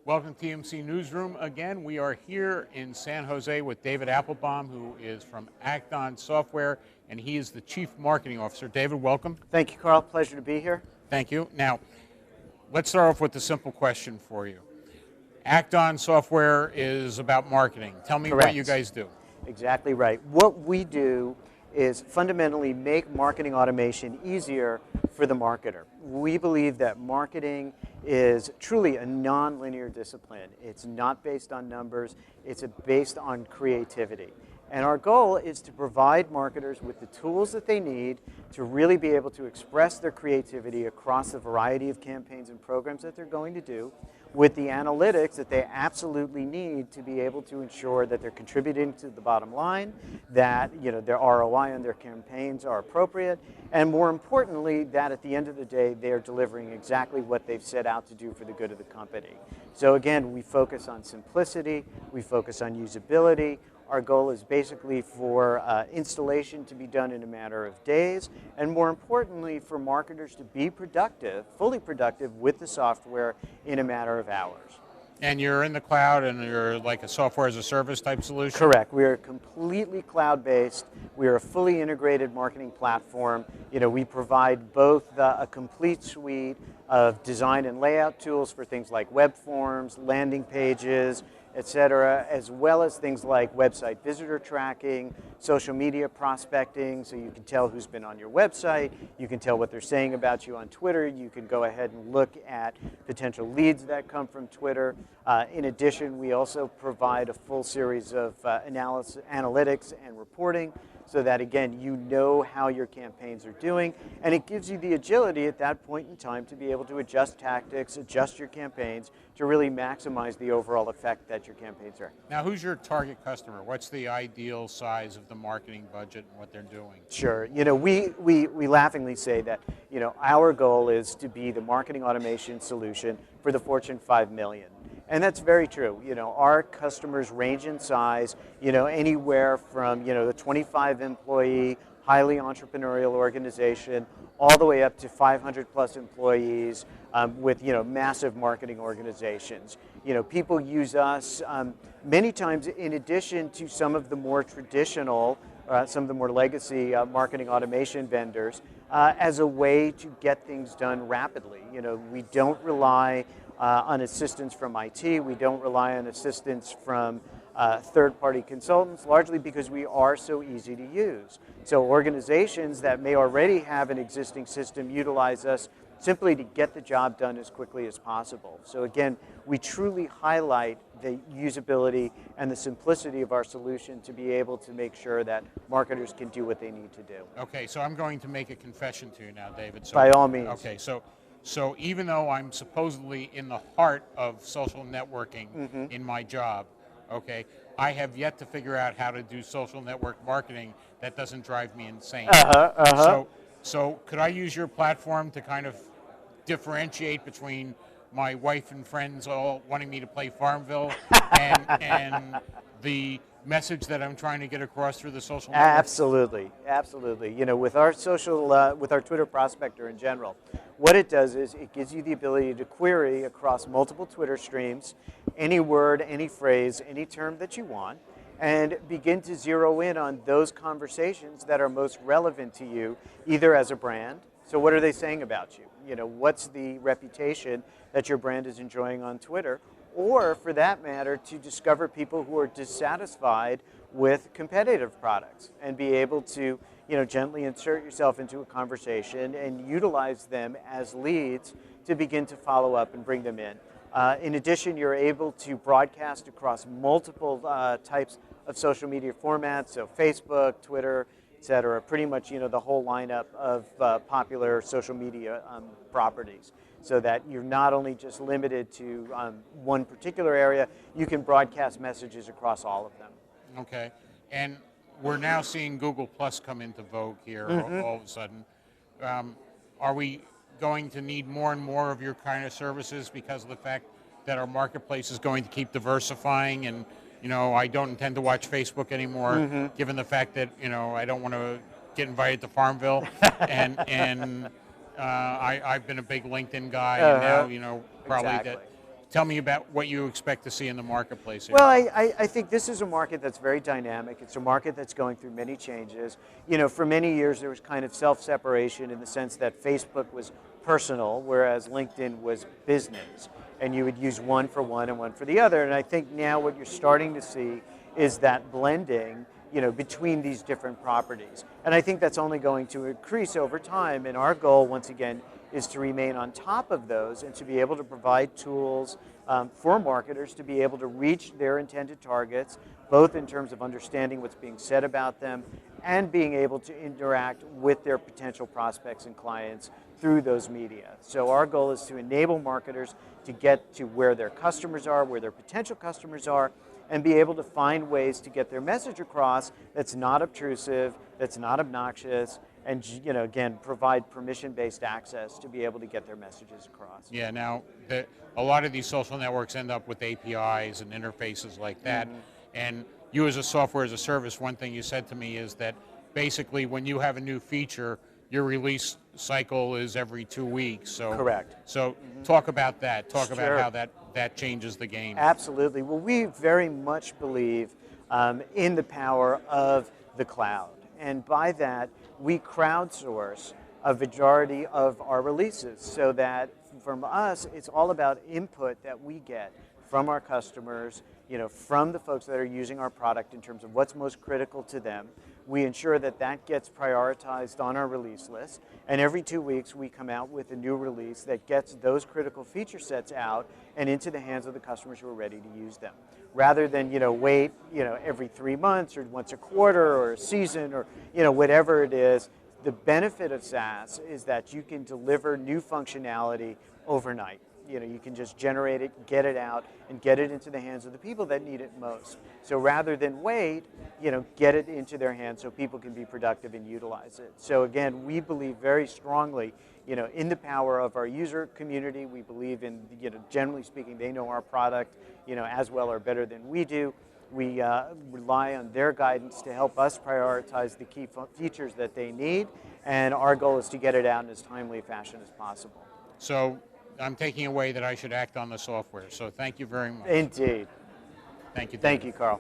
Welcome to TMC Newsroom again. We are here in San Jose with David Appelbaum, who is from Acton Software, and he is the Chief Marketing Officer. David, welcome. Thank you, Carl. Pleasure to be here. Thank you. Now, let's start off with a simple question for you. Acton Software is about marketing. Tell me Correct. what you guys do. Exactly right. What we do is fundamentally make marketing automation easier for the marketer. We believe that marketing is truly a non-linear discipline. It's not based on numbers, it's based on creativity. And our goal is to provide marketers with the tools that they need to really be able to express their creativity across the variety of campaigns and programs that they're going to do, with the analytics that they absolutely need to be able to ensure that they're contributing to the bottom line, that their ROI on their campaigns are appropriate, and more importantly, that at the end of the day, they are delivering exactly what they've set out to do for the good of the company. So again, we focus on simplicity, we focus on usability. Our goal is basically for installation to be done in a matter of days, and more importantly, for marketers to be productive, fully productive with the software in a matter of hours. And you're in the cloud, and you're like a software as a service type solution? Correct. We are completely cloud-based. We are a fully integrated marketing platform. We provide both a complete suite of design and layout tools for things like web forms, landing pages, etc., as well as things like website visitor tracking, social media prospecting, so you can tell who's been on your website, you can tell what they're saying about you on Twitter, you can go ahead and look at potential leads that come from Twitter. In addition, we also provide a full series of analytics and reporting, so that again, you know how your campaigns are doing, and it gives you the agility at that point in time to be able to adjust tactics, adjust your campaigns to really maximize the overall effect that your campaigns are. Now, who's your target customer? What's the ideal size of the marketing budget and what they're doing? Sure. We laughingly say that our goal is to be the marketing automation solution for the Fortune 5 million. And that's very true. Our customers range in size, anywhere from, the 25 employee, highly entrepreneurial organization, all the way up to 500 plus employees with, massive marketing organizations. People use us many times in addition to some of the more traditional, some of the more legacy marketing automation vendors as a way to get things done rapidly. We don't rely on assistance from IT. We don't rely on assistance from third-party consultants, largely because we are so easy to use. So organizations that may already have an existing system utilize us simply to get the job done as quickly as possible. So again, we truly highlight the usability and the simplicity of our solution to be able to make sure that marketers can do what they need to do. Okay, so I'm going to make a confession to you now, David. So, by all means. Okay, so even though I'm supposedly in the heart of social networking in my job, okay, I have yet to figure out how to do social network marketing that doesn't drive me insane. So could I use your platform to kind of differentiate between my wife and friends all wanting me to play Farmville and the message that I'm trying to get across through the social network? Absolutely, absolutely. With our with our Twitter prospector in general, what it does is it gives you the ability to query across multiple Twitter streams, any word, any phrase, any term that you want, and begin to zero in on those conversations that are most relevant to you, either as a brand. So what are they saying about you? What's the reputation that your brand is enjoying on Twitter? Or, for that matter, to discover people who are dissatisfied with competitive products and be able to, gently insert yourself into a conversation and utilize them as leads to begin to follow up and bring them in. In addition, you're able to broadcast across multiple types of social media formats, so Facebook, Twitter, etc. Pretty much, the whole lineup of popular social media properties, so that you're not only just limited to one particular area, you can broadcast messages across all of them. Okay, and we're now seeing Google Plus come into vogue here all of a sudden. Are we going to need more and more of your kind of services because of the fact that our marketplace is going to keep diversifying? And I don't intend to watch Facebook anymore, given the fact that I don't want to get invited to Farmville, and I've been a big LinkedIn guy, and now probably Exactly. tell me about what you expect to see in the marketplace here. Well, I think this is a market that's very dynamic. It's a market that's going through many changes. You know, for many years there was kind of self-separation in the sense that Facebook was personal, whereas LinkedIn was business. And you would use one for one and one for the other. And I think now what you're starting to see is that blending, you know, between these different properties. And I think that's only going to increase over time. And our goal, once again, is to remain on top of those and to be able to provide tools for marketers to be able to reach their intended targets, both in terms of understanding what's being said about them and being able to interact with their potential prospects and clients through those media. So our goal is to enable marketers to get to where their customers are, where their potential customers are, and be able to find ways to get their message across that's not obtrusive, that's not obnoxious, and, you know, again, provide permission-based access to be able to get their messages across. Yeah, now, a lot of these social networks end up with APIs and interfaces like that. And you as a software as a service, one thing you said to me is that basically when you have a new feature, your release cycle is every 2 weeks. So, correct. So talk about that. Talk Sure. about how that changes the game. Absolutely. Well, we very much believe in the power of the cloud. And by that, we crowdsource a majority of our releases so that from us, it's all about input that we get from our customers, you know, from the folks that are using our product in terms of what's most critical to them. We ensure that that gets prioritized on our release list. And every 2 weeks, we come out with a new release that gets those critical feature sets out and into the hands of the customers who are ready to use them. Rather than, you know, wait, you know, every 3 months or once a quarter or a season or, you know, whatever it is, the benefit of SaaS is that you can deliver new functionality overnight. You know, you can just generate it, get it out, and get it into the hands of the people that need it most. So rather than wait, you know, get it into their hands so people can be productive and utilize it. So again, we believe very strongly, you know, in the power of our user community. We believe in, you know, generally speaking, they know our product, you know, as well or better than we do. We rely on their guidance to help us prioritize the key features that they need, and our goal is to get it out in as timely a fashion as possible. So I'm taking away that I should act on the software. So thank you very much. Indeed. Thank you, David. Thank you, Carl.